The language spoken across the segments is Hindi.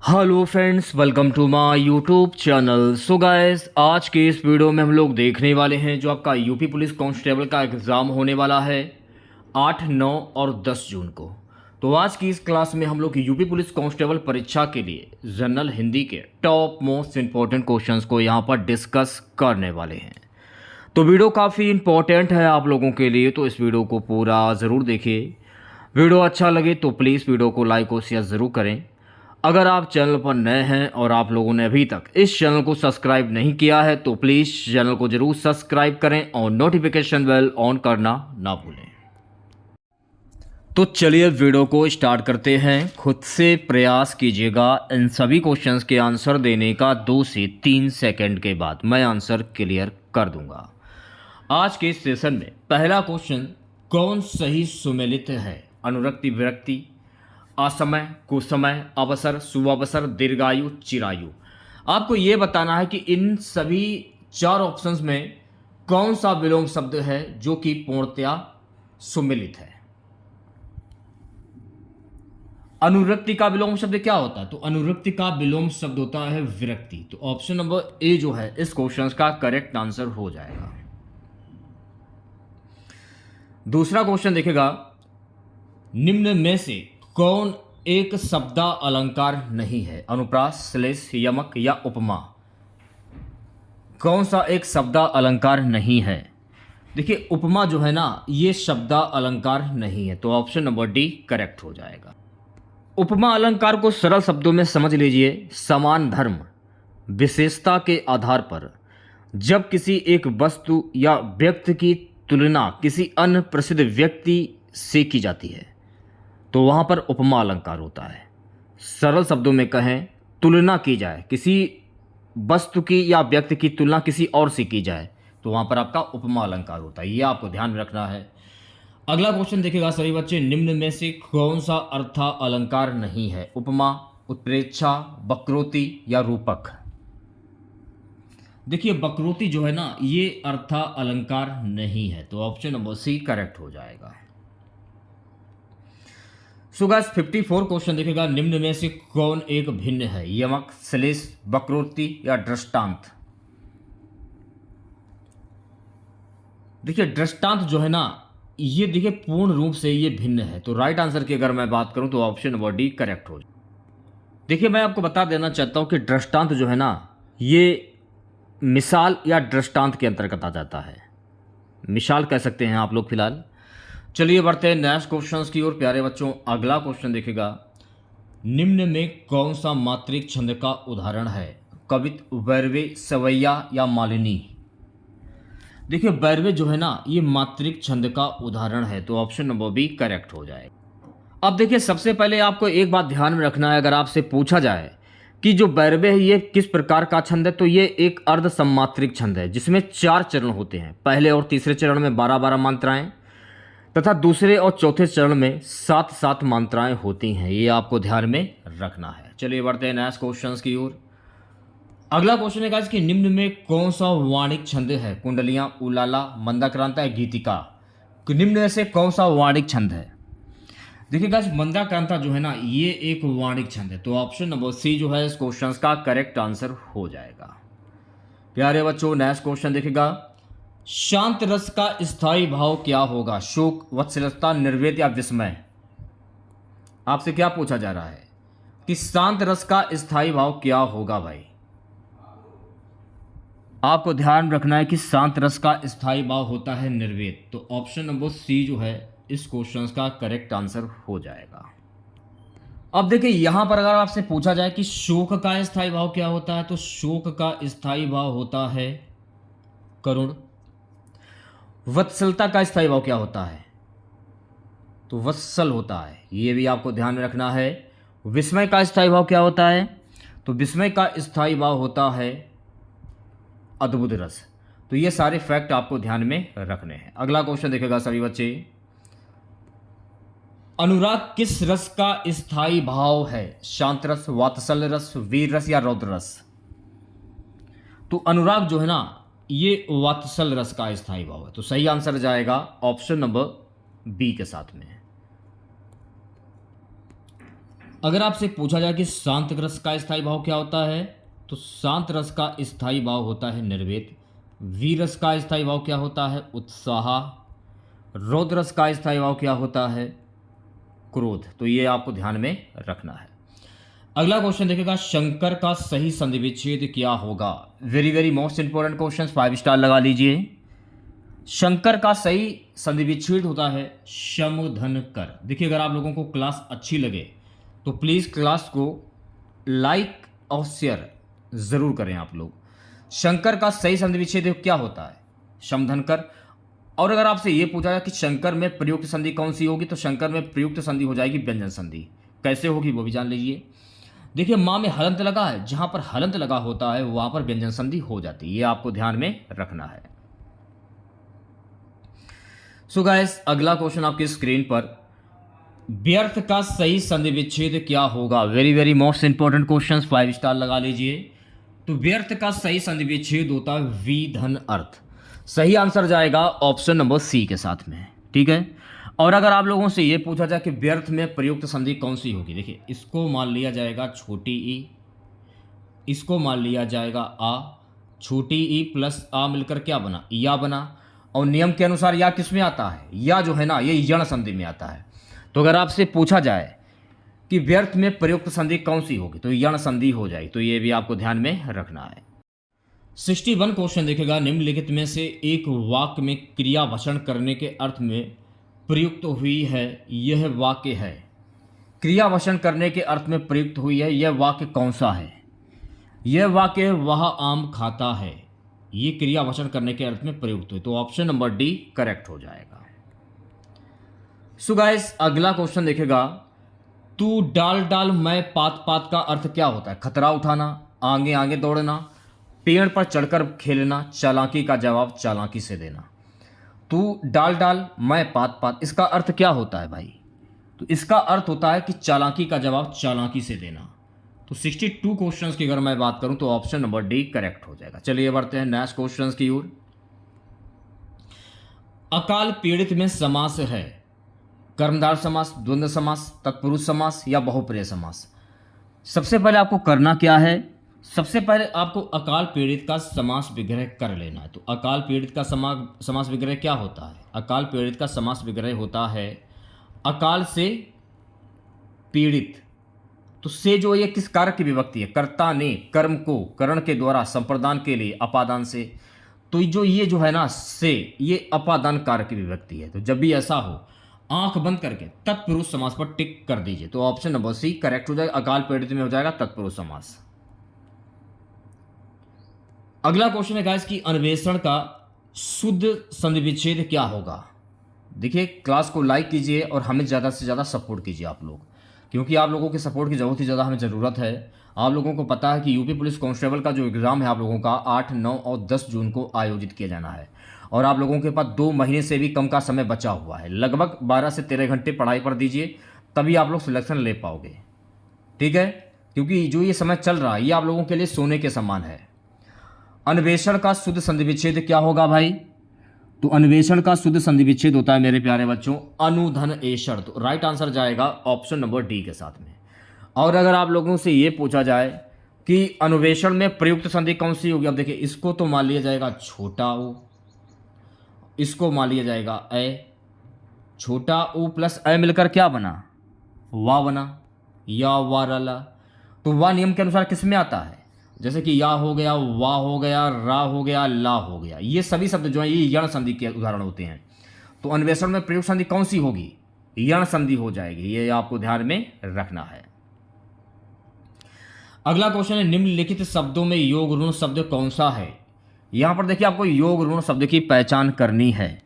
Hello friends, welcome to my YouTube channel. So guys, आज के इस वीडियो में हम लोग देखने वाले हैं जो आपका यूपी पुलिस कांस्टेबल का एग्ज़ाम होने वाला है 8, 9 और 10 जून को। तो आज की इस क्लास में हम लोग यूपी पुलिस कांस्टेबल परीक्षा के लिए जनरल हिंदी के टॉप मोस्ट इम्पॉर्टेंट क्वेश्चंस को यहाँ पर डिस्कस करने वाले हैं। तो वीडियो काफ़ी इम्पॉर्टेंट है आप लोगों के लिए, तो इस वीडियो को पूरा ज़रूर देखिए। वीडियो अच्छा लगे तो प्लीज़ वीडियो को लाइक और शेयर ज़रूर करें। अगर आप चैनल पर नए हैं और आप लोगों ने अभी तक इस चैनल को सब्सक्राइब नहीं किया है तो प्लीज़ चैनल को ज़रूर सब्सक्राइब करें और नोटिफिकेशन बेल ऑन करना ना भूलें। तो चलिए वीडियो को स्टार्ट करते हैं। खुद से प्रयास कीजिएगा इन सभी क्वेश्चंस के आंसर देने का 2 से 3 सेकंड के बाद मैं आंसर क्लियर कर दूंगा। आज के इस सेशन में पहला क्वेश्चन, कौन सही सुमेलित है? अनुरक्ति, विरक्ति, असमय, कुसमय, अवसर, सुअवसर, दीर्घायु, चिरायु। आपको ये बताना है कि इन सभी 4 ऑप्शंस में कौन सा विलोम शब्द है जो कि पूर्णतया सुमेलित है। अनुरक्ति का विलोम शब्द क्या होता है? तो अनुरक्ति का विलोम शब्द होता है विरक्ति। तो ऑप्शन नंबर ए जो है इस क्वेश्चन का करेक्ट आंसर हो जाएगा। दूसरा क्वेश्चन देखेगा, निम्न में से कौन एक शब्दा अलंकार नहीं है? अनुप्रास, श्लेष, यमक या उपमा। कौन सा एक शब्दा अलंकार नहीं है? देखिए, उपमा जो है ना ये शब्दा अलंकार नहीं है, तो ऑप्शन नंबर डी करेक्ट हो जाएगा। उपमा अलंकार को सरल शब्दों में समझ लीजिए, समान धर्म विशेषता के आधार पर जब किसी एक वस्तु या व्यक्ति की तुलना किसी अन्य प्रसिद्ध व्यक्ति से की जाती है तो वहाँ पर उपमा अलंकार होता है। सरल शब्दों में कहें, तुलना की जाए, किसी वस्तु की या व्यक्ति की तुलना किसी और से की जाए तो वहाँ पर आपका उपमा अलंकार होता है। ये आपको ध्यान में रखना है। अगला क्वेश्चन देखिएगा सभी बच्चे, निम्न में से कौन सा अर्था अलंकार नहीं है? उपमा, उत्प्रेक्षा, वक्रोक्ति या रूपक। देखिए, वक्रोक्ति जो है ना ये अर्था अलंकार नहीं है, तो ऑप्शन नंबर सी करेक्ट हो जाएगा। सो गाइस 54 क्वेश्चन देखेगा, निम्न में से कौन एक भिन्न है? यमक, श्लेष, वक्रोक्ति या दृष्टांत। देखिए, दृष्टांत जो है ना ये देखिए पूर्ण रूप से ये भिन्न है, तो राइट आंसर की अगर मैं बात करूं तो ऑप्शन नंबर डी करेक्ट हो जाए। देखिए, मैं आपको बता देना चाहता हूं कि दृष्टांत जो है ना ये मिसाल या दृष्टांत के अंतर्गत आ जाता है। मिसाल कह सकते हैं आप लोग फिलहाल। चलिए बढ़ते हैं नेक्स्ट क्वेश्चंस की ओर प्यारे बच्चों। अगला क्वेश्चन देखेगा, निम्न में कौन सा मात्रिक छंद का उदाहरण है? कवित, वैरवे, सवैया या मालिनी। देखिए, वैरवे जो है ना ये मात्रिक छंद का उदाहरण है, तो ऑप्शन नंबर बी करेक्ट हो जाएगा। अब देखिए, सबसे पहले आपको एक बात ध्यान में रखना है, अगर आपसे पूछा जाए कि जो वैरवे है ये किस प्रकार का छंद है, तो ये एक अर्ध सम्मात्रिक छंद है जिसमें 4 चरण होते हैं। पहले और तीसरे चरण में 12-12 मात्राएं तथा दूसरे और चौथे चरण में 7-7 मात्राएं होती हैं। ये आपको ध्यान में रखना है। चलिए बढ़ते हैं नेक्स्ट क्वेश्चंस की ओर। अगला क्वेश्चन है गाइस कि निम्न में कौन सा वाणिक छंद है? कुंडलियां, उलाला, मंदाक्रांता या गीतिका। निम्न में से कौन सा वाणिक छंद है? देखिए गाइस, मंदाक्रांता जो है ना ये एक वाणिक छंद है, तो ऑप्शन नंबर सी जो है इस क्वेश्चन का करेक्ट आंसर हो जाएगा। प्यारे बच्चों, नेक्स्ट क्वेश्चन देखेगा, शांत रस का स्थायी भाव क्या होगा? शोक, वत्सलता, निर्वेद या विस्मय। आपसे क्या पूछा जा रहा है कि शांत रस का स्थायी भाव क्या होगा? भाई आपको ध्यान रखना है कि शांत रस का स्थायी भाव होता है निर्वेद, तो ऑप्शन नंबर सी जो है इस क्वेश्चन का करेक्ट आंसर हो जाएगा। अब देखिए, यहां पर अगर आपसे पूछा जाए कि शोक का स्थायी भाव क्या होता है, तो शोक का स्थायी भाव होता है करुण। वत्सलता का स्थायी भाव क्या होता है? तो वत्सल होता है, ये भी आपको ध्यान में रखना है। विस्मय का स्थायी भाव क्या होता है? तो विस्मय का स्थायी भाव होता है अद्भुत रस। तो ये सारे फैक्ट आपको ध्यान में रखने हैं। अगला क्वेश्चन देखेगा सभी बच्चे, अनुराग किस रस का स्थायी भाव है? शांत रस, वात्सल्य रस, वीर रस या रौद्र रस। तो अनुराग जो है ना ये वात्सल रस का स्थायी भाव है, तो सही आंसर जाएगा ऑप्शन नंबर बी के साथ में। अगर आपसे पूछा जाए कि शांत रस का स्थायी भाव क्या होता है, तो शांत रस का स्थायी भाव होता है निर्वेद। वीर रस का स्थायी भाव क्या होता है? उत्साह। रौद्र रस का स्थायी भाव क्या होता है? क्रोध। तो ये आपको ध्यान में रखना है। अगला क्वेश्चन देखेगा, शंकर का सही संधि विच्छेद क्या होगा? Very very most important question, 5 star लगा लीजिए। शंकर का सही संधि विच्छेद होता है शम धन कर। देखिए, अगर आप लोगों को क्लास अच्छी लगे तो प्लीज़ क्लास को लाइक और शेयर ज़रूर करें आप लोग। शंकर का सही संधि विच्छेद क्या होता है? शम धन कर। और अगर आपसे ये पूछा जाए कि शंकर में प्रयुक्त संधि कौन सी होगी, तो शंकर में प्रयुक्त संधि हो जाएगी व्यंजन संधि। कैसे होगी वो भी जान लीजिए। देखिए, माँ में हलंत लगा है, जहां पर हलंत लगा होता है वहां पर व्यंजन संधि हो जाती है। ये आपको ध्यान में रखना है। सो गाइस, अगला क्वेश्चन आपकी स्क्रीन पर, व्यर्थ का सही संधि विच्छेद क्या होगा? Very very most important question, 5 star लगा लीजिए। तो व्यर्थ का सही संधि विच्छेद होता है वी धन अर्थ। सही आंसर जाएगा ऑप्शन नंबर सी के साथ में, ठीक है। और अगर आप लोगों से ये पूछा जाए कि व्यर्थ में प्रयुक्त संधि कौन सी होगी, देखिए, इसको मान लिया जाएगा छोटी ई, इसको मान लिया जाएगा आ, छोटी ई प्लस आ मिलकर क्या बना? या बना। और नियम के अनुसार या किस में आता है? या जो है ना, ये यण संधि में आता है। तो अगर आपसे पूछा जाए कि व्यर्थ में प्रयुक्त संधि कौन सी होगी, तो यण संधि हो जाएगी। तो ये भी आपको ध्यान में रखना है। 61 क्वेश्चन देखेगा, निम्नलिखित में से एक वाक्य में क्रिया वचन करने के अर्थ में प्रयुक्त हुई है, यह वाक्य है। क्रिया वचन करने के अर्थ में प्रयुक्त हुई है, यह वाक्य कौन सा है? यह वाक्य वह आम खाता है। ये क्रिया वचन करने के अर्थ में प्रयुक्त हुई, तो ऑप्शन नंबर डी करेक्ट हो जाएगा। सो गाइस, अगला क्वेश्चन देखेगा, तू डाल डाल मैं पात पात का अर्थ क्या होता है? खतरा उठाना, आगे आगे दौड़ना, पेड़ पर चढ़कर खेलना, चालाकी का जवाब चालाकी से देना। तू डाल डाल मैं पात पात, इसका अर्थ क्या होता है भाई? तो इसका अर्थ होता है कि चालाकी का जवाब चालाकी से देना। तो 62 क्वेश्चंस की अगर मैं बात करूं तो ऑप्शन नंबर डी करेक्ट हो जाएगा। चलिए बढ़ते हैं नेक्स्ट क्वेश्चंस की ओर। अकाल पीड़ित में समास है कर्मधार समास, द्वंद्व समास, तत्पुरुष समास या बहुप्रिय समास। सबसे पहले आपको करना क्या है? सबसे पहले आपको अकाल पीड़ित का समास विग्रह कर लेना है। तो अकाल पीड़ित का समास विग्रह क्या होता है? अकाल पीड़ित का समास विग्रह होता है अकाल से पीड़ित। तो से जो ये किस कारक की विभक्ति है? कर्ता ने कर्म को करण के द्वारा संप्रदान के लिए अपादान से। तो जो ये जो है ना से, ये अपादान कारक की विभक्ति है। तो जब भी ऐसा हो, आंख बंद करके तत्पुरुष समास पर टिक कर दीजिए। तो ऑप्शन नंबर सी करेक्ट हो जाएगा। अकाल पीड़ित में हो जाएगा तत्पुरुष समास। अगला क्वेश्चन है गाइस कि अन्वेषण का शुद्ध संधि विच्छेद क्या होगा? देखिए, क्लास को लाइक कीजिए और हमें ज़्यादा से ज़्यादा सपोर्ट कीजिए आप लोग, क्योंकि आप लोगों के सपोर्ट की बहुत ही ज़्यादा हमें ज़रूरत है। आप लोगों को पता है कि यूपी पुलिस कांस्टेबल का जो एग्ज़ाम है आप लोगों का 8, 9 और 10 जून को आयोजित किया जाना है। और आप लोगों के पास 2 महीने से भी कम का समय बचा हुआ है। लगभग 12 से 13 घंटे पढ़ाई पर दीजिए, तभी आप लोग सिलेक्शन ले पाओगे, ठीक है। क्योंकि जो ये समय चल रहा है ये आप लोगों के लिए सोने के समान है। अन्वेषण का शुद्ध संधि विच्छेद क्या होगा भाई? तो अन्वेषण का शुद्ध संधि विच्छेद होता है मेरे प्यारे बच्चों अनुधन एषण। तो राइट आंसर जाएगा ऑप्शन नंबर डी के साथ में। और अगर आप लोगों से ये पूछा जाए कि अन्वेषण में प्रयुक्त संधि कौन सी होगी, अब देखिए, इसको तो मान लिया जाएगा छोटा ऊ, इसको मान लिया जाएगा ए, छोटा ऊ प्लस ए मिलकर क्या बना? वा बना, या वारला। तो वा नियम के अनुसार किस में आता है? जैसे कि या हो गया, वा हो गया, रा हो गया, ला हो गया, ये सभी शब्द जो है ये यण संधि के उदाहरण होते हैं। तो अन्वेषण में प्रयुक्त संधि कौन सी होगी? यण संधि हो जाएगी। ये आपको ध्यान में रखना है। अगला क्वेश्चन है, निम्नलिखित शब्दों में योग ऋण शब्द कौन सा है? यहां पर देखिए, आपको योग ऋण शब्द की पहचान करनी है।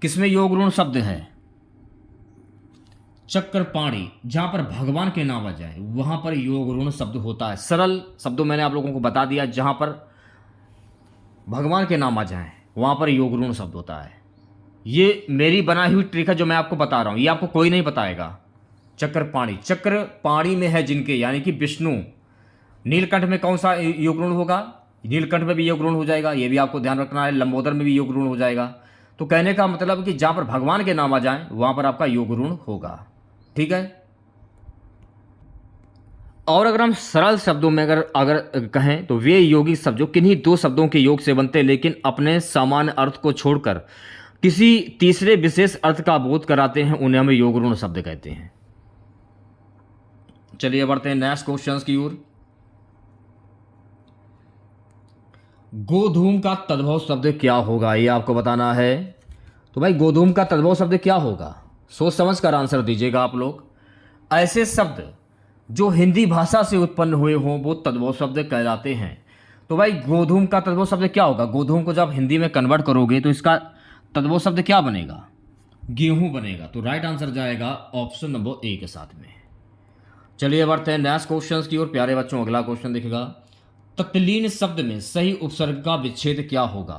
किसमें योग ऋण शब्द है? चक्रपाणी, जहां पर भगवान के नाम आ जाए वहां पर योग ऋण शब्द होता है। सरल शब्दों मैंने आप लोगों को बता दिया, जहां पर भगवान के नाम आ जाए वहां पर योग ऋण शब्द होता है। ये मेरी बनाई हुई ट्रिक है जो मैं आपको बता रहा हूं, ये आपको कोई नहीं बताएगा। चक्रपाणी, चक्र पाणी में है जिनके, यानी कि विष्णु। नीलकंठ में कौन सा योग ऋण होगा? नीलकंठ में भी योग ऋण हो जाएगा, ये भी आपको ध्यान रखना है। लंबोदर में भी योग ऋण हो जाएगा। तो कहने का मतलब कि जहां पर भगवान के नाम आ जाए वहां पर आपका योग ऋण होगा, ठीक है। और अगर हम सरल शब्दों में अगर अगर कहें तो वे यौगिक शब्द जो किन्हीं दो शब्दों के योग से बनते हैं लेकिन अपने सामान्य अर्थ को छोड़कर किसी तीसरे विशेष अर्थ का बोध कराते हैं, उन्हें हम योगरूढ़ शब्द कहते हैं। चलिए बढ़ते हैं नेक्स्ट क्वेश्चंस की ओर। गोधूम का तद्भव शब्द क्या होगा, ये आपको बताना है। तो भाई गोधूम का तद्भव शब्द क्या होगा, सोच समझ कर आंसर दीजिएगा आप लोग। ऐसे शब्द जो हिंदी भाषा से उत्पन्न हुए हों वो तद्भव शब्द कहलाते हैं। तो भाई गोधूम का तद्भव शब्द क्या होगा, गोधूम को जब हिंदी में कन्वर्ट करोगे तो इसका तद्भव शब्द क्या बनेगा, गेहूं बनेगा। तो राइट आंसर जाएगा ऑप्शन नंबर ए के साथ में। चलिए बढ़ते हैं नेक्स्ट क्वेश्चन की ओर। प्यारे बच्चों अगला क्वेश्चन दिखेगा, तत्लीन शब्द में सही उपसर्ग का विच्छेद क्या होगा।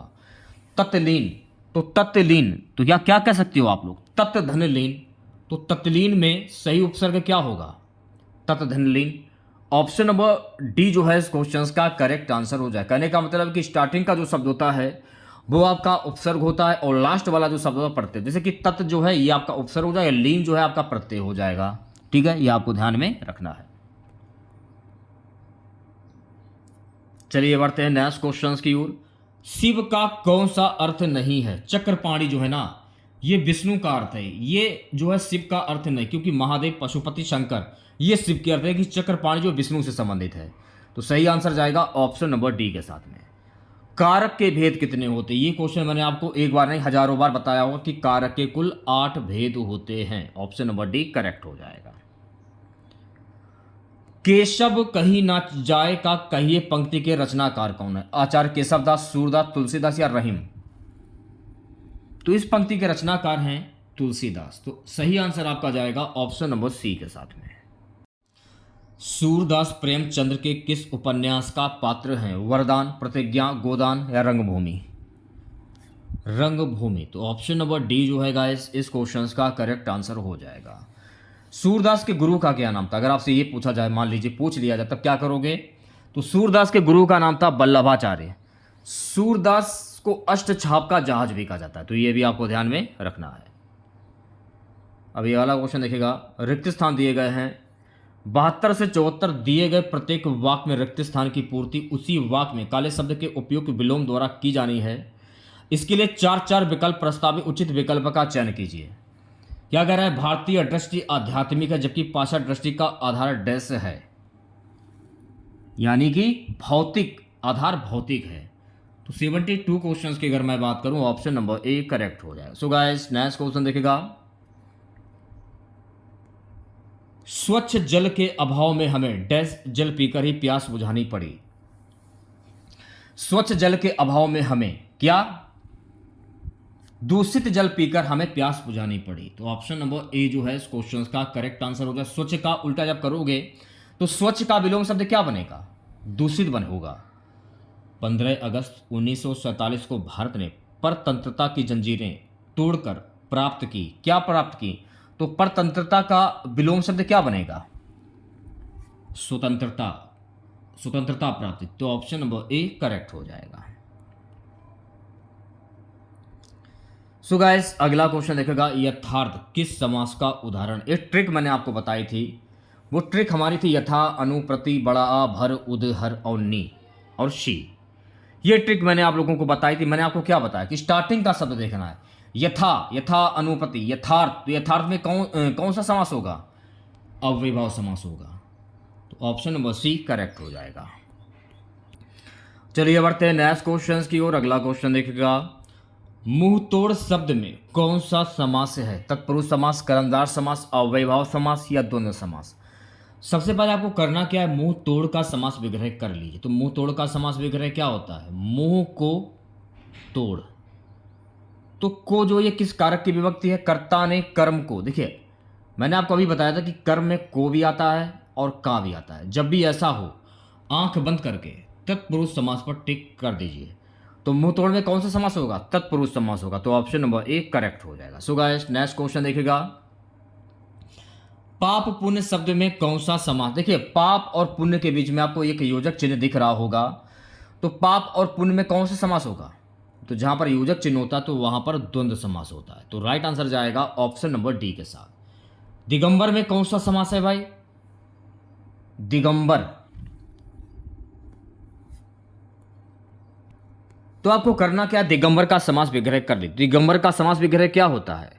तत्लीन, तो तत्लीन तो क्या क्या कह सकते हो आप लोग, तत् धन लीन। तो तत्लीन में सही उपसर्ग क्या होगा, तत् धन लीन। ऑप्शन नंबर डी जो है इस क्वेश्चन का करेक्ट आंसर हो जाए। कहने का मतलब कि स्टार्टिंग का जो शब्द होता है वो आपका उपसर्ग होता है और लास्ट वाला जो शब्द होता है प्रत्यय। जैसे कि तत् जो है ये आपका उपसर्ग हो जाएगा, लीन जो है आपका प्रत्यय हो जाएगा। ठीक है, ये आपको ध्यान में रखना है। चलिए बढ़ते हैं नेक्स्ट क्वेश्चन की ओर। शिव का कौन सा अर्थ नहीं है, चक्रपाणी जो है ना ये विष्णु का अर्थ है, ये जो है शिव का अर्थ नहीं, क्योंकि महादेव पशुपति शंकर ये शिव के अर्थ है कि चक्रपाणी जो विष्णु से संबंधित है। तो सही आंसर जाएगा ऑप्शन नंबर डी के साथ में। कारक के भेद कितने होते हैं, ये क्वेश्चन मैंने आपको एक बार नहीं हजारों बार बताया होगा कि कारक के कुल 8 भेद होते हैं। ऑप्शन नंबर डी करेक्ट हो जाएगा। केशव कहीं ना जाए का कहिए पंक्ति के रचनाकार कौन है, आचार्य केशवदास, सूरदास, तुलसीदास या रहीम। तो इस पंक्ति के रचनाकार हैं तुलसीदास। तो सही आंसर आपका जाएगा ऑप्शन नंबर सी के साथ में। सूरदास प्रेमचंद्र के किस उपन्यास का पात्र हैं, वरदान, प्रतिज्ञा, गोदान या रंगभूमि। रंगभूमि, तो ऑप्शन नंबर डी जो है गाइस इस क्वेश्चन का करेक्ट आंसर हो जाएगा। सूरदास के गुरु का क्या नाम था, अगर आपसे ये पूछा जाए, मान लीजिए पूछ लिया जाए, तब क्या करोगे। तो सूरदास के गुरु का नाम था वल्लभाचार्य। सूरदास को अष्टछाप का जहाज भी कहा जाता है, तो ये भी आपको ध्यान में रखना है। अब ये वाला क्वेश्चन देखिएगा, रिक्त स्थान दिए गए हैं 72 से 74, दिए गए प्रत्येक वाक्य में रिक्त स्थान की पूर्ति उसी वाक्य में काले शब्द के उपयोग विलोम द्वारा की जानी है। इसके लिए 4 विकल्प प्रस्तावित, उचित विकल्प का चयन कीजिए। क्या कह रहा है, भारतीय दृष्टि आध्यात्मिक है जबकि पाश्चात्य दृष्टि का आधार डैश है, यानी कि भौतिक आधार भौतिक है। तो 72 क्वेश्चंस की अगर मैं बात करूं ऑप्शन नंबर ए करेक्ट हो जाएगा। सो गाइस नेक्स्ट क्वेश्चन देखिएगा, स्वच्छ जल के अभाव में हमें डैश जल पीकर ही प्यास बुझानी पड़ी। स्वच्छ जल के अभाव में हमें क्या, दूषित जल पीकर हमें प्यास बुझानी पड़ी। तो ऑप्शन नंबर ए जो है इस क्वेश्चन का करेक्ट आंसर होगा। स्वच्छ का उल्टा जब करोगे तो स्वच्छ का विलोम शब्द क्या बनेगा, दूषित बने होगा। 15 अगस्त 1947 को भारत ने परतंत्रता की जंजीरें तोड़कर प्राप्त की, क्या प्राप्त की, तो परतंत्रता का विलोम शब्द क्या बनेगा, स्वतंत्रता, स्वतंत्रता प्राप्ति। तो ऑप्शन नंबर ए करेक्ट हो जाएगा। सो गाइस अगला क्वेश्चन देखेगा, यथार्थ किस समास का उदाहरण। एक ट्रिक मैंने आपको बताई थी, वो ट्रिक हमारी थी यथा, अनु, प्रति, बड़ा आ, भर, उद, हर और नी और शी। ये ट्रिक मैंने आप लोगों को बताई थी। मैंने आपको क्या बताया कि स्टार्टिंग का शब्द देखना है, यथा, यथा, अनुपति, यथार्थ। तो यथार्थ में कौन सा समास होगा, अव्ययभाव समास होगा। तो ऑप्शन नंबर सी करेक्ट हो जाएगा। चलिए बढ़ते हैं नेक्स्ट क्वेश्चन की ओर। अगला क्वेश्चन देखिएगा, मुंह तोड़ शब्द में कौन सा समास है, तत्पुरुष समास, कर्मधार समास, अव्ययभाव समास या द्वंद्व समास। सबसे पहले आपको करना क्या है, मुंह तोड़ का समास विग्रह कर लीजिए। तो मुंह तोड़ का समास विग्रह क्या होता है, मुंह को तोड़। तो को जो ये किस कारक की विभक्ति है, कर्ता ने कर्म को। देखिए मैंने आपको अभी बताया था कि कर्म में को भी आता है और का भी आता है। जब भी ऐसा हो आंख बंद करके तत्पुरुष समास पर टिक कर दीजिए। तो मुंह तोड़ में कौन सा समास होगा, तत्पुरुष समास होगा। तो ऑप्शन नंबर ए करेक्ट हो जाएगा। सो गाइस नेक्स्ट क्वेश्चन देखिएगा, पाप पुण्य शब्द में कौन सा समास। देखिए पाप और पुण्य के बीच में आपको एक योजक चिन्ह दिख रहा होगा। तो पाप और पुण्य में कौन सा समास होगा, तो जहां पर योजक चिन्ह होता है तो वहां पर द्वंद्व समास होता है। तो राइट आंसर जाएगा ऑप्शन नंबर डी के साथ। दिगंबर में कौन सा समास है भाई, दिगंबर। तो आपको करना क्या, दिगंबर का समास विग्रह कर लीजिए। दिगंबर का समास विग्रह क्या होता है?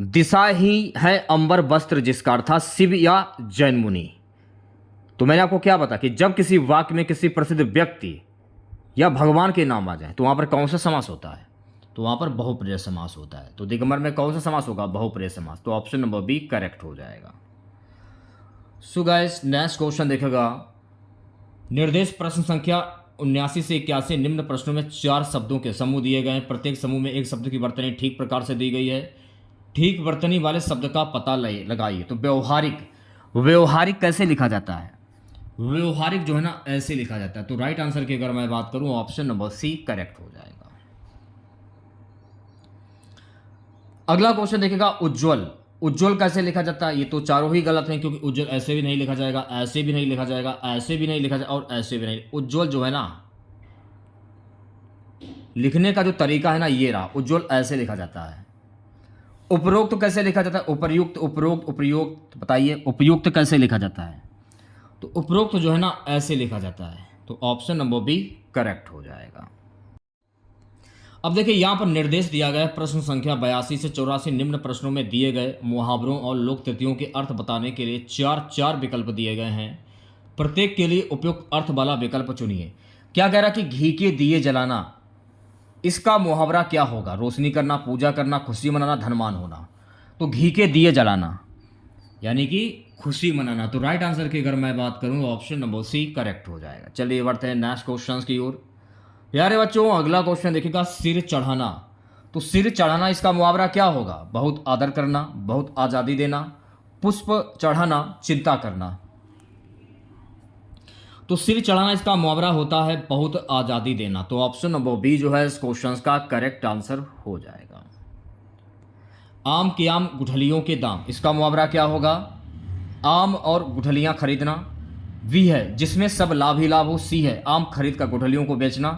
दिशा ही है अंबर वस्त्र, जिसका अर्थ था शिव या जैन मुनि। तो मैंने आपको क्या बताया कि जब किसी वाक्य में किसी प्रसिद्ध व्यक्ति या भगवान के नाम आ जाए तो वहां पर कौन सा समास होता है? तो वहां पर बहुप्रिय समास होता है। तो दिगंबर में कौन सा समास होगा? बहुप्रिय समास। तो ऑप्शन नंबर बी करेक्ट हो जाएगा। सो गाइस नेक्स्ट क्वेश्चन देखेगा, निर्देश प्रश्न संख्या 79 से 81 निम्न प्रश्नों में 4 शब्दों के समूह दिए गए हैं। प्रत्येक समूह में एक शब्द की वर्तनी ठीक प्रकार से दी गई है। ठीक वर्तनी वाले शब्द का पता लगाइए। तो व्यवहारिक, व्यवहारिक कैसे लिखा जाता है? व्यवहारिक जो है ना ऐसे लिखा जाता है। तो राइट आंसर की अगर मैं बात करूं ऑप्शन नंबर सी करेक्ट हो जाएगा। अगला क्वेश्चन देखिएगा, उज्ज्वल। उज्ज्वल कैसे लिखा जाता है? ये तो चारों ही गलत हैं, क्योंकि उज्ज्वल ऐसे भी नहीं लिखा जाएगा, ऐसे भी नहीं लिखा जाएगा, ऐसे भी नहीं लिखा जाएगा और ऐसे भी नहीं। उज्ज्वल जो है ना लिखने का जो तरीका है ना ये रहा, उज्ज्वल ऐसे लिखा जाता है। उपरोक्त कैसे लिखा जाता है? उपर्युक्त, उपरोक्त, उपयुक्त। बताइए उपयुक्त कैसे लिखा जाता है? तो उपरोक्त जो है ना ऐसे लिखा जाता है। तो ऑप्शन नंबर बी करेक्ट हो जाएगा। अब देखिए यहां पर निर्देश दिया गया है, प्रश्न संख्या 82 से 84 निम्न प्रश्नों में दिए गए मुहावरों और लोक तथ्यों के अर्थ बताने के लिए चार विकल्प दिए गए हैं। प्रत्येक के लिए उपयुक्त अर्थ वाला विकल्प चुनिए। क्या कह रहा कि घी के दिए जलाना, इसका मुहावरा क्या होगा? रोशनी करना, पूजा करना, खुशी मनाना, धनवान होना। तो घी के दिए जलाना यानी कि खुशी मनाना। तो राइट आंसर की अगर मैं बात करूं ऑप्शन नंबर सी करेक्ट हो जाएगा। चलिए बढ़ते हैं नेक्स्ट क्वेश्चन की ओर। प्यारे बच्चों अगला क्वेश्चन देखिएगा, सिर चढ़ाना। तो सिर चढ़ाना इसका मुहावरा क्या होगा? बहुत आदर करना, बहुत आज़ादी देना, पुष्प चढ़ाना, चिंता करना। तो सिर चढ़ाना इसका मुहावरा होता है बहुत आज़ादी देना। तो ऑप्शन नंबर बी जो है इस क्वेश्चन का करेक्ट आंसर हो जाएगा। आम के आम गुठलियों के दाम, इसका मुहावरा क्या होगा? आम और गुठलियां खरीदना। वी है जिसमें सब लाभ ही लाभ हो। सी है आम खरीद कर गुठलियों को बेचना।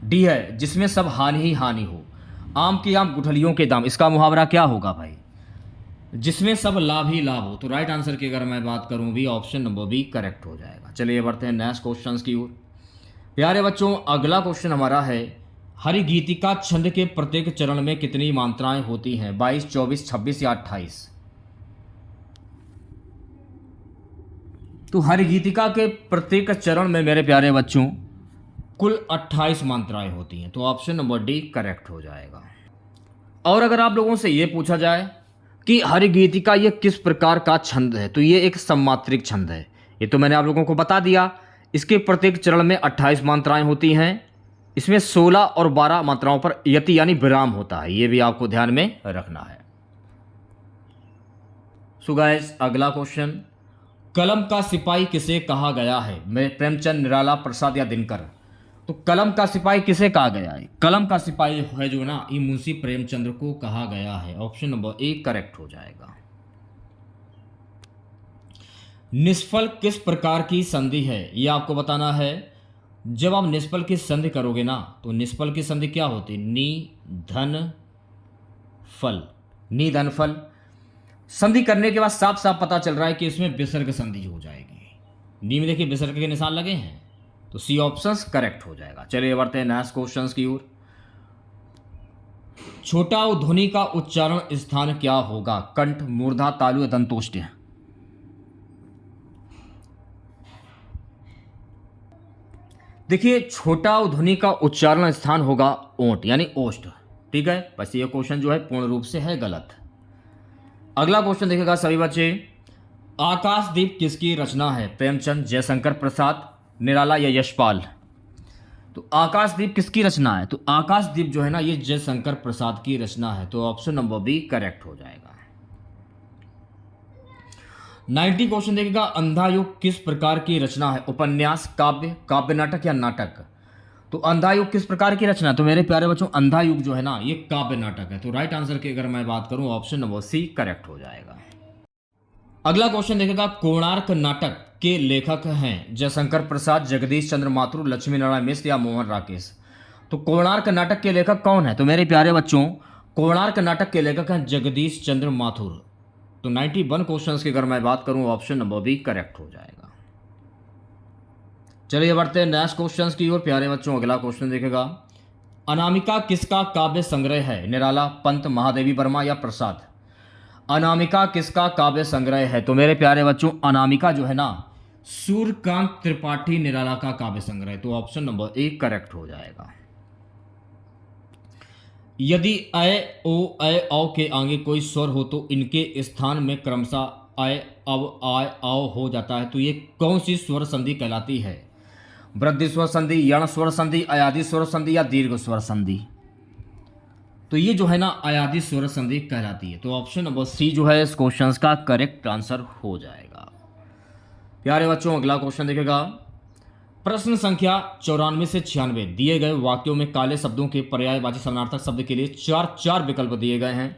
डी है जिसमें सब हानि ही हानि हो। आम के आम गुठलियों के दाम, इसका मुहावरा क्या होगा भाई? जिसमें सब लाभ ही लाभ हो। तो राइट आंसर की अगर मैं बात करूं भी ऑप्शन नंबर बी करेक्ट हो जाएगा। चलिए बढ़ते हैं नेक्स्ट क्वेश्चन की ओर। प्यारे बच्चों अगला क्वेश्चन हमारा है, हरिगीतिका छंद के प्रत्येक चरण में कितनी मात्राएं होती हैं? 22, 24, 26 या 28? तो हरिगीतिका के प्रत्येक चरण में मेरे प्यारे बच्चों कुल 28 मात्राएं होती हैं। तो ऑप्शन नंबर डी करेक्ट हो जाएगा। और अगर आप लोगों से यह पूछा जाए कि हरिगीतिका ये किस प्रकार का छंद है, तो ये एक सममात्रिक छंद है। ये तो मैंने आप लोगों को बता दिया। इसके प्रत्येक चरण में 28 मात्राएं होती हैं। इसमें 16 और 12 मात्राओं पर यति यानी विराम होता है। ये भी आपको ध्यान में रखना है। सो गाइस अगला क्वेश्चन, कलम का सिपाही किसे कहा गया है? मैं प्रेमचंद, निराला, प्रसाद या दिनकर? तो कलम का सिपाही किसे कहा गया है? कलम का सिपाही है जो ना ये मुंशी प्रेमचंद्र को कहा गया है। ऑप्शन नंबर ए करेक्ट हो जाएगा। निष्फल किस प्रकार की संधि है? ये आपको बताना है। जब आप निष्फल की संधि करोगे ना तो निष्फल की संधि क्या होती है? नी धन फल, नी धन फल। संधि करने के बाद साफ साफ पता चल रहा है कि इसमें विसर्ग संधि हो जाएगी। नी में देखिए विसर्ग के निशान लगे हैं। तो सी ऑप्शन करेक्ट हो जाएगा। चलिए बढ़ते हैं नेक्स्ट क्वेश्चन की ओर। छोटा ध्वनि का उच्चारण स्थान क्या होगा? कंठ, मूर्धा, तालु या दंतोष्ठ्य? देखिए छोटा ध्वनि का उच्चारण स्थान होगा ओंठ यानी ओष्ठ। ठीक है, बस ये क्वेश्चन जो है पूर्ण रूप से है गलत। अगला क्वेश्चन देखेगा सभी बच्चे, आकाशदीप किसकी रचना है? प्रेमचंद, जयशंकर प्रसाद, निराला या यशपाल? तो आकाशदीप किसकी रचना है? तो आकाशदीप जो है ना ये जयशंकर प्रसाद की रचना है। तो ऑप्शन नंबर बी करेक्ट हो जाएगा। 90 क्वेश्चन देखेगा, अंधा युग किस प्रकार की रचना है? उपन्यास, काव्य, काव्य नाटक या नाटक? तो अंधा युग किस प्रकार की रचना? तो मेरे प्यारे बच्चों अंधा युग जो है ना ये काव्य नाटक है। तो राइट आंसर की अगर मैं बात करूं ऑप्शन नंबर सी करेक्ट हो जाएगा। अगला क्वेश्चन देखेगा, कोणार्क नाटक के लेखक हैं जयशंकर प्रसाद, जगदीश चंद्र माथुर, लक्ष्मी नारायण मिश्र या मोहन राकेश? तो कोणार्क नाटक के लेखक कौन है? तो मेरे प्यारे बच्चों कोणार्क नाटक के लेखक हैं जगदीश चंद्र माथुर। तो 91 क्वेश्चंस की अगर मैं बात करूं ऑप्शन नंबर बी करेक्ट हो जाएगा। चलिए बढ़ते हैं नेक्स्ट क्वेश्चन की ओर प्यारे बच्चों। अगला क्वेश्चन देखेगा, अनामिका किसका काव्य संग्रह है? निराला, पंत, महादेवी वर्मा या प्रसाद? अनामिका किसका काव्य संग्रह है? तो मेरे प्यारे बच्चों अनामिका जो है ना सूर्यकांत त्रिपाठी निराला का काव्य संग्रह है। तो ऑप्शन नंबर ए करेक्ट हो जाएगा। यदि अ ओ औ के आगे कोई स्वर हो तो इनके स्थान में क्रमशः अ अब आय आओ हो जाता है। तो ये कौन सी स्वर संधि कहलाती है? वृद्धि स्वर संधि, यण स्वर संधि, अयादि स्वर संधि या दीर्घ स्वर संधि? तो ये जो है ना अयादि स्वर संधि कहलाती है। तो ऑप्शन नंबर सी जो है इस क्वेश्चन का करेक्ट आंसर हो जाएगा। प्यारे बच्चों अगला क्वेश्चन देखेगा, प्रश्न संख्या 94 से 96 दिए गए वाक्यों में काले शब्दों के पर्यायवाची समानार्थक शब्द के लिए चार विकल्प दिए गए हैं।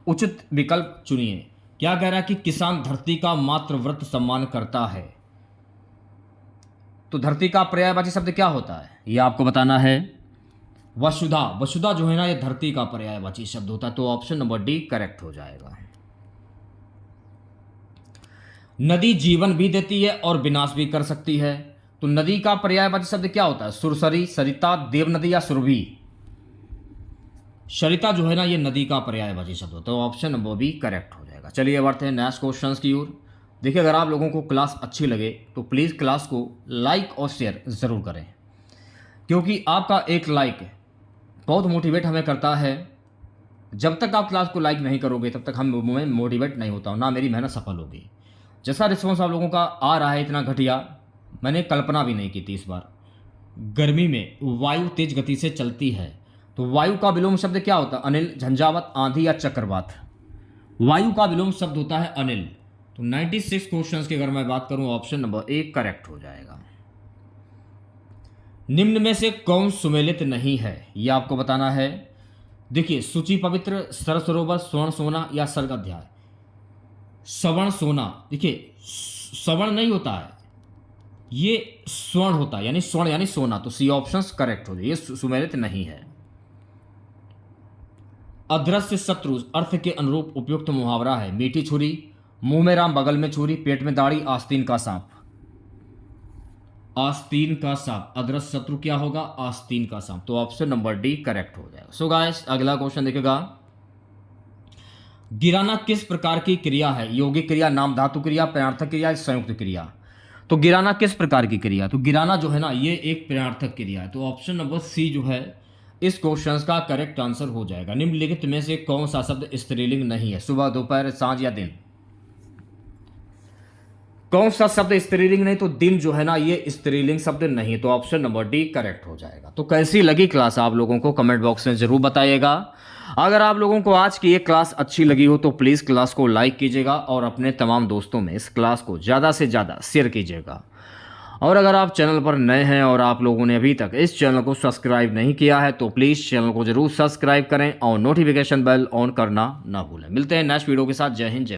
उचित विकल्प चुनिए। क्या कह रहा है कि किसान धरती का मात्र व्रत सम्मान करता है। तो धरती का पर्यायवाची शब्द क्या होता है यह आपको बताना है। वसुधा, वसुधा जो है ना ये धरती का पर्यायवाची शब्द होता है। तो ऑप्शन नंबर डी करेक्ट हो जाएगा। नदी जीवन भी देती है और विनाश भी कर सकती है। तो नदी का पर्यायवाची शब्द क्या होता है? सुरसरी, सरिता, देवनदी या सुरभि? सरिता जो है ना ये नदी का पर्यायवाची शब्द होता है। तो ऑप्शन नंबर बी करेक्ट हो जाएगा। चलिए बढ़ते हैं नेक्स्ट क्वेश्चन की ओर। देखिए अगर आप लोगों को क्लास अच्छी लगे तो प्लीज़ क्लास को लाइक और शेयर ज़रूर करें, क्योंकि आपका एक लाइक बहुत मोटिवेट हमें करता है। जब तक आप क्लास को लाइक नहीं करोगे तब तक हम मोटिवेट नहीं होता हूँ, ना मेरी मेहनत सफल होगी। जैसा रिस्पॉन्स आप लोगों का आ रहा है इतना घटिया मैंने कल्पना भी नहीं की थी। इस बार गर्मी में वायु तेज गति से चलती है। तो वायु का विलोम शब्द क्या होता है? अनिल, झंझावात, आंधी या चक्रवात? वायु का विलोम शब्द होता है अनिल। तो 96 क्वेश्चंस की अगर मैं बात करूं ऑप्शन नंबर ए करेक्ट हो जाएगा। निम्न में से कौन सुमेलित नहीं है यह आपको बताना है। देखिए सूची पवित्र, सरसरोवर, स्वर्ण सोना या सर्ग अध्याय? सवर्ण सोना। देखिए सवर्ण नहीं होता है, ये स्वर्ण होता है, यानी स्वर्ण यानी सोना। तो सी ऑप्शन करेक्ट हो जाए, ये सुमेलित नहीं है। अदृश्य शत्रु अर्थ के अनुरूप उपयुक्त मुहावरा है। मीठी छुरी, मुंह में राम बगल में छुरी, पेट में दाढ़ी, आस्तीन का सांप? आस्तीन का सांप। अदृश्य शत्रु क्या होगा? आस्तीन का सांप। तो ऑप्शन नंबर डी करेक्ट हो जाएगा। सो गाइस अगला क्वेश्चन देखेगा, गिराना किस प्रकार की क्रिया है? यौगिक क्रिया, नाम धातु क्रिया, प्रणार्थक क्रिया, संयुक्त क्रिया? तो गिराना किस प्रकार की क्रिया? तो गिराना जो है ना ये एक प्रणार्थक क्रिया है। तो ऑप्शन नंबर सी जो है इस क्वेश्चन का करेक्ट आंसर हो जाएगा। निम्नलिखित में से कौन सा शब्द स्त्रीलिंग नहीं है? सुबह, दोपहर, सांझ या दिन? कौन सा शब्द स्त्रीलिंग नहीं? तो दिन जो है ना ये स्त्रीलिंग शब्द नहीं। तो ऑप्शन नंबर डी करेक्ट हो जाएगा। तो कैसी लगी क्लास आप लोगों को कमेंट बॉक्स में जरूर बताइएगा। अगर आप लोगों को आज की ये क्लास अच्छी लगी हो तो प्लीज़ क्लास को लाइक कीजिएगा और अपने तमाम दोस्तों में इस क्लास को ज़्यादा से ज़्यादा शेयर कीजिएगा। और अगर आप चैनल पर नए हैं और आप लोगों ने अभी तक इस चैनल को सब्सक्राइब नहीं किया है तो प्लीज़ चैनल को जरूर सब्सक्राइब करें और नोटिफिकेशन बेल ऑन करना ना भूलें। मिलते हैं नेक्स्ट वीडियो के साथ। जय हिंद, जय